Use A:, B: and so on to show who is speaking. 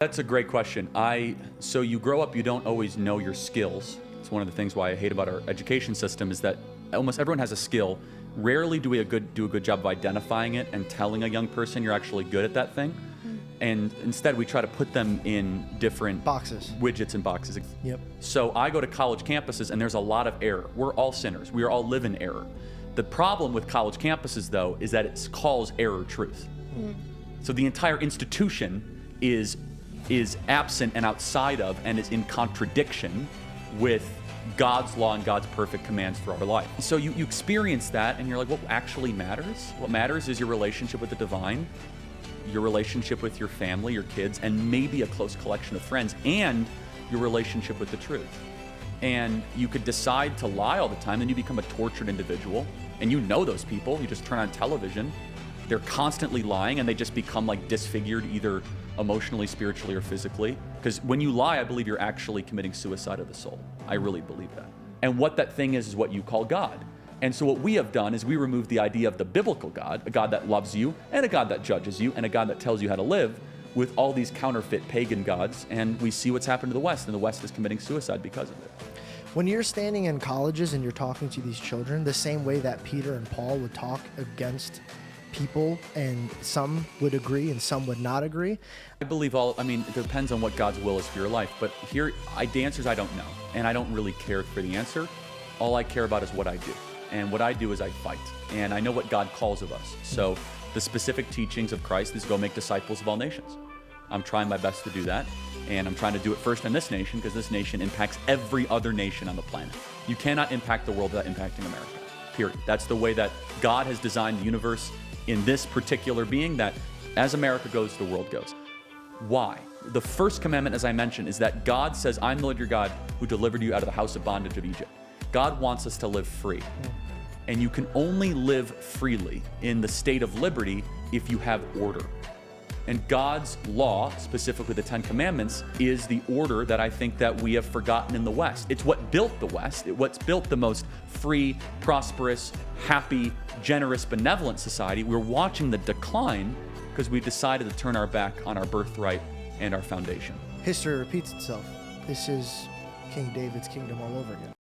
A: That's a great question. So you grow up, you don't always know your skills. It's one of the things why I hate about our education system is that almost everyone has a skill. Rarely do we do a good job of identifying it and telling a young person you're actually good at that thing. And instead we try to put them in different
B: Boxes.
A: widgets and boxes.
B: Yep.
A: So I go to college campuses and there's a lot of error. We're all sinners. We all live in error. The problem with college campuses though is that it calls error truth. So the entire institution is absent and outside of and is in contradiction with God's law and God's perfect commands for our life. So you experience that and you're like, what actually matters? What matters is your relationship with the divine, your relationship with your family, your kids, and maybe a close collection of friends, and your relationship with the truth. And you could decide to lie all the time, and you become a tortured individual. And you know those people. You just turn on television. They're constantly lying, and they just become like disfigured either emotionally, spiritually, or physically. Because when you lie, I believe you're actually committing suicide of the soul. I really believe that. And what that thing is what you call God. And so what we have done is we removed the idea of the biblical God, a God that loves you, and a God that judges you, and a God that tells you how to live, with all these counterfeit pagan gods. And we see what's happened to the West, and the West is committing suicide because of it.
B: When you're standing in colleges and you're talking to these children, the same way that Peter and Paul would talk against people, and some would agree and some would not agree.
A: I believe it depends on what God's will is for your life. But here, the answers I don't know. And I don't really care for the answer. All I care about is what I do. And what I do is I fight. And I know what God calls of us. So the specific teachings of Christ is go make disciples of all nations. I'm trying my best to do that. And I'm trying to do it first in this nation, because this nation impacts every other nation on the planet. You cannot impact the world without impacting America, period. That's the way that God has designed the universe in this particular being, that as America goes, the world goes. Why? The first commandment, as I mentioned, is that God says, I'm the Lord your God who delivered you out of the house of bondage of Egypt. God wants us to live free. And you can only live freely in the state of liberty if you have order. And God's law, specifically the Ten Commandments, is the order that I think that we have forgotten in the West. It's what built the West. What's built the most free, prosperous, happy, generous, benevolent society. We're watching the decline because we decided to turn our back on our birthright and our foundation.
B: History repeats itself. This is King David's kingdom all over again.